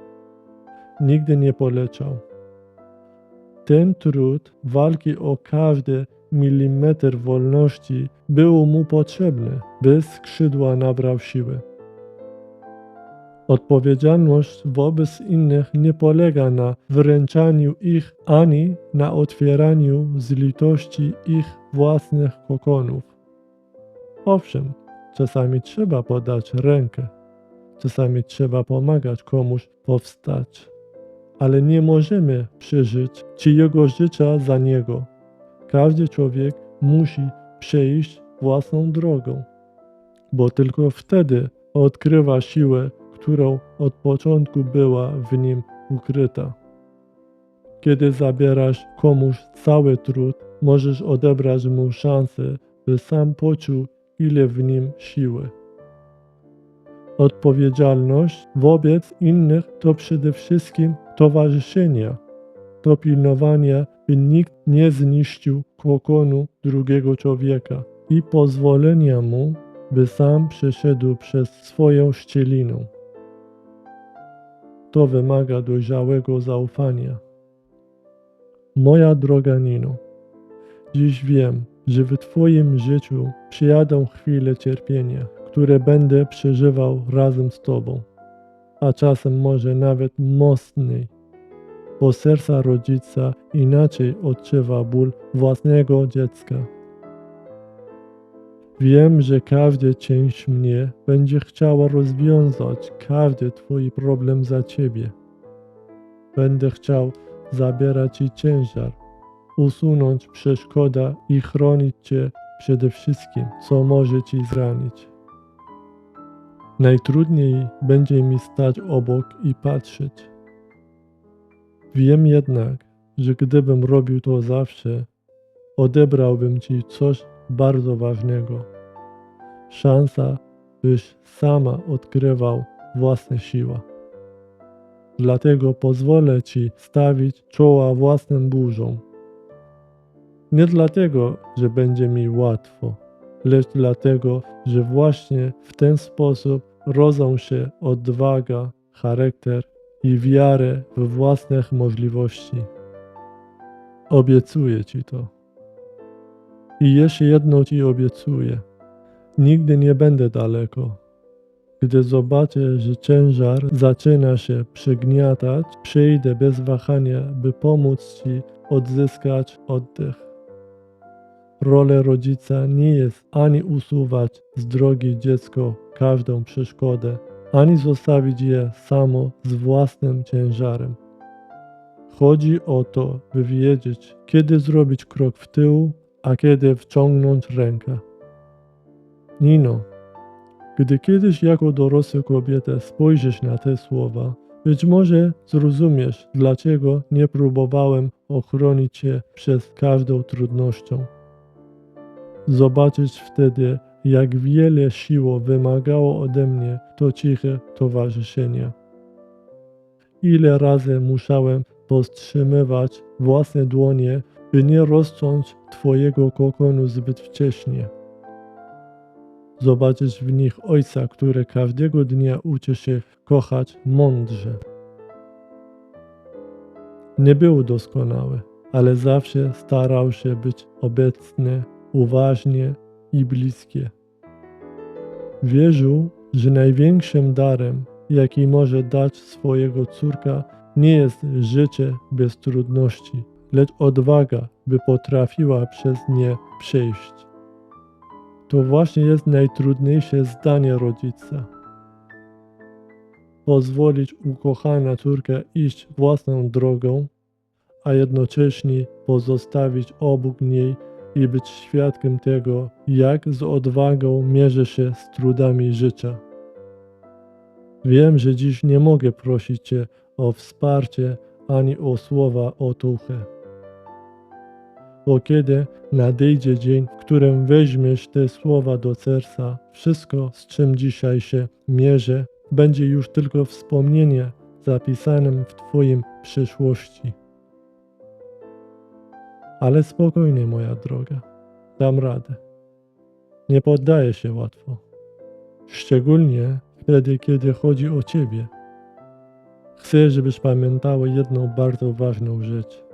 Nigdy nie poleciał. Ten trud walki o każdy milimetr wolności był mu potrzebny, by skrzydła nabrał siły. Odpowiedzialność wobec innych nie polega na wręczaniu ich ani na otwieraniu z litości ich własnych kokonów. Owszem, czasami trzeba podać rękę, czasami trzeba pomagać komuś powstać, ale nie możemy przeżyć czyjego życia za niego. Każdy człowiek musi przejść własną drogą, bo tylko wtedy odkrywa siłę, którą od początku była w nim ukryta. Kiedy zabierasz komuś cały trud, możesz odebrać mu szansę, by sam poczuł, ile w nim siły. Odpowiedzialność wobec innych to przede wszystkim towarzyszenia, to pilnowania, by nikt nie zniszczył kokonu drugiego człowieka i pozwolenia mu, by sam przeszedł przez swoją szczelinę. To wymaga dojrzałego zaufania. Moja droga Nino, dziś wiem, że w Twoim życiu przyjadą chwile cierpienia, które będę przeżywał razem z Tobą, a czasem może nawet mocniej, bo serca rodzica inaczej odczuwa ból własnego dziecka. Wiem, że każda część mnie będzie chciała rozwiązać każdy Twój problem za Ciebie. Będę chciał zabierać Ci ciężar, usunąć przeszkodę i chronić Cię przede wszystkim, co może Ci zranić. Najtrudniej będzie mi stać obok i patrzeć. Wiem jednak, że gdybym robił to zawsze, odebrałbym Ci coś bardzo ważnego. Szansa, byś sama odkrywał własne siły. Dlatego pozwolę Ci stawić czoła własnym burzom. Nie dlatego, że będzie mi łatwo, lecz dlatego, że właśnie w ten sposób rodzą się odwaga, charakter i wiarę w własnych możliwości. Obiecuję Ci to. I jeszcze jedno Ci obiecuję. Nigdy nie będę daleko. Gdy zobaczę, że ciężar zaczyna się przygniatać, przyjdę bez wahania, by pomóc Ci odzyskać oddech. Rolą rodzica nie jest ani usuwać z drogi dziecko każdą przeszkodę, ani zostawić je samo z własnym ciężarem. Chodzi o to, by wiedzieć, kiedy zrobić krok w tył, a kiedy wciągnąć rękę. Nino, gdy kiedyś jako dorosła kobieta spojrzysz na te słowa, być może zrozumiesz, dlaczego nie próbowałem ochronić Cię przed każdą trudnością. Zobaczysz wtedy, jak wiele sił wymagało ode mnie to ciche towarzyszenie. Ile razy musiałem powstrzymywać własne dłonie, by nie rozciąć Twojego kokonu zbyt wcześnie. Zobaczysz w nich ojca, który każdego dnia uczy się kochać mądrze. Nie był doskonały, ale zawsze starał się być obecny, uważnie i bliskie. Wierzył, że największym darem, jaki może dać swojego córka, nie jest życie bez trudności, lecz odwaga, by potrafiła przez nie przejść. To właśnie jest najtrudniejsze zdanie rodzica. Pozwolić ukochana córka iść własną drogą, a jednocześnie pozostawić obok niej i być świadkiem tego, jak z odwagą mierzy się z trudami życia. Wiem, że dziś nie mogę prosić Cię o wsparcie ani o słowa otuchy. Bo kiedy nadejdzie dzień, w którym weźmiesz te słowa do serca, wszystko, z czym dzisiaj się mierzę, będzie już tylko wspomnienie zapisanym w Twoim przyszłości. Ale spokojnie, moja droga, dam radę. Nie poddaję się łatwo. Szczególnie wtedy, kiedy chodzi o Ciebie. Chcę, żebyś pamiętała jedną bardzo ważną rzecz.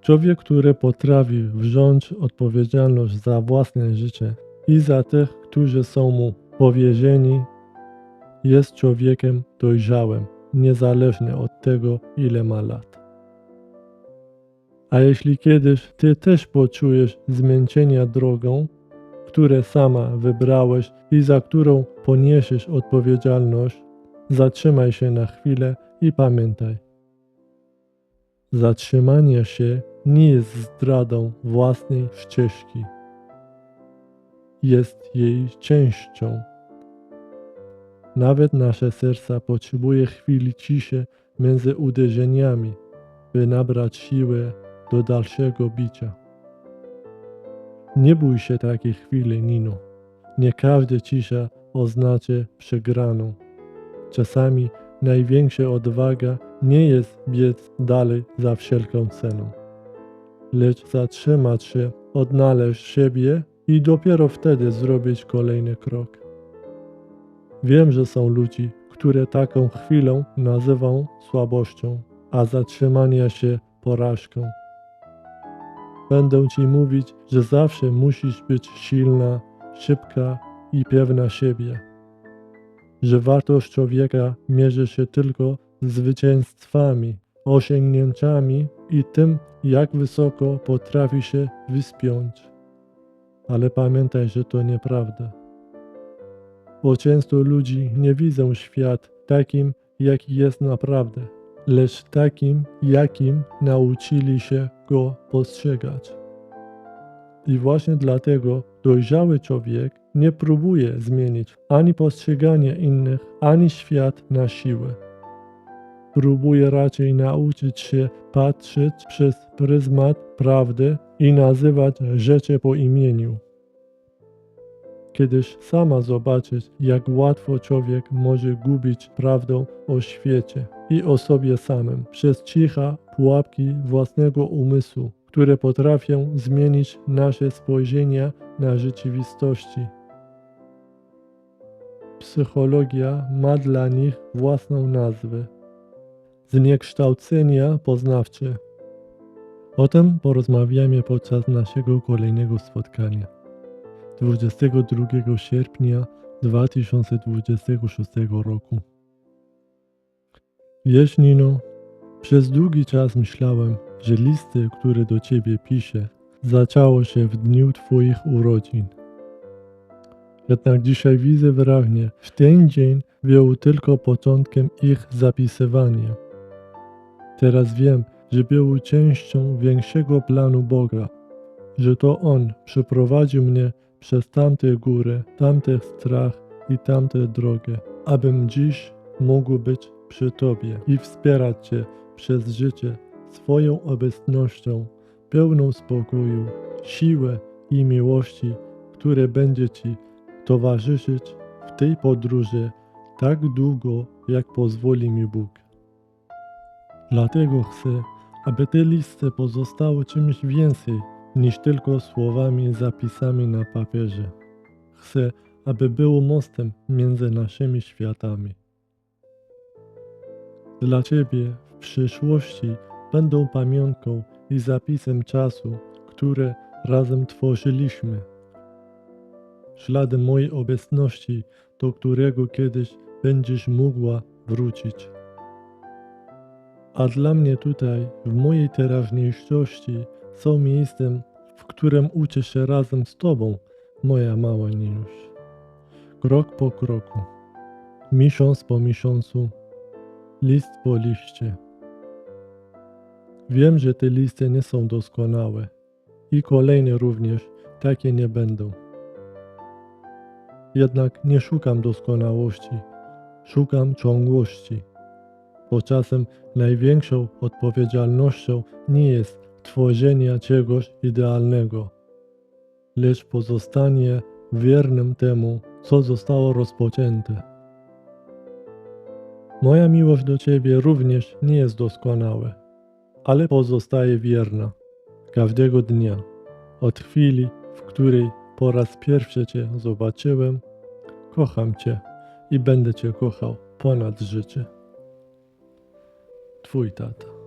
Człowiek, który potrafi wziąć odpowiedzialność za własne życie i za tych, którzy są mu powierzeni, jest człowiekiem dojrzałym, niezależnie od tego, ile ma lat. A jeśli kiedyś Ty też poczujesz zmęczenia drogą, które sama wybrałeś i za którą poniesiesz odpowiedzialność, zatrzymaj się na chwilę i pamiętaj. Zatrzymanie się nie jest zdradą własnej ścieżki. Jest jej częścią. Nawet nasze serca potrzebuje chwili ciszy między uderzeniami, by nabrać siły do dalszego bicia. Nie bój się takiej chwili, Nino. Nie każda cisza oznacza przegraną. Czasami największa odwaga nie jest biec dalej za wszelką ceną, lecz zatrzymać się, odnaleźć siebie i dopiero wtedy zrobić kolejny krok. Wiem, że są ludzi, które taką chwilę nazywą słabością, a zatrzymanie się porażką. Będę ci mówić, że zawsze musisz być silna, szybka i pewna siebie. Że wartość człowieka mierzy się tylko zwycięstwami, osiągnięciami i tym, jak wysoko potrafi się wyspiąć. Ale pamiętaj, że to nieprawda. Bo często ludzi nie widzą świat takim, jaki jest naprawdę, lecz takim, jakim nauczyli się go postrzegać. I właśnie dlatego dojrzały człowiek nie próbuje zmienić ani postrzegania innych, ani świat na siłę. Próbuje raczej nauczyć się patrzeć przez pryzmat prawdy i nazywać rzeczy po imieniu. Kiedyś sama zobaczysz, jak łatwo człowiek może gubić prawdę o świecie i o sobie samym przez ciche pułapki własnego umysłu, które potrafią zmienić nasze spojrzenie na rzeczywistości. Psychologia ma dla nich własną nazwę – zniekształcenia poznawcze. O tym porozmawiamy podczas naszego kolejnego spotkania. 22 sierpnia 2026 roku. Wiesz, Nino, przez długi czas myślałem, że listy, które do ciebie piszę, zaczęło się w dniu twoich urodzin. Jednak dzisiaj widzę wyraźnie, że ten dzień był tylko początkiem ich zapisywania. Teraz wiem, że był częścią większego planu Boga, że to On przeprowadził mnie przez tamte góry, tamtych strach i tamtę drogę, abym dziś mógł być przy Tobie i wspierać Cię przez życie swoją obecnością, pełną spokoju, siły i miłości, które będzie Ci towarzyszyć w tej podróży tak długo, jak pozwoli mi Bóg. Dlatego chcę, aby te listy pozostały czymś więcej niż tylko słowami i zapisami na papierze. Chcę, aby było mostem między naszymi światami. Dla Ciebie w przyszłości będą pamiątką i zapisem czasu, które razem tworzyliśmy. Śladem mojej obecności, do którego kiedyś będziesz mogła wrócić. A dla mnie tutaj, w mojej teraźniejszości, są miejscem, w którym uczę się razem z Tobą, moja mała Ninuś. Krok po kroku, miesiąc po miesiącu, list po liście. Wiem, że te listy nie są doskonałe i kolejne również takie nie będą. Jednak nie szukam doskonałości, szukam ciągłości. Bo czasem największą odpowiedzialnością nie jest tworzenie czegoś idealnego, lecz pozostanie wiernym temu, co zostało rozpoczęte. Moja miłość do Ciebie również nie jest doskonała, ale pozostaje wierna każdego dnia. Od chwili, w której po raz pierwszy Cię zobaczyłem, kocham Cię i będę Cię kochał ponad życie. Twój tata.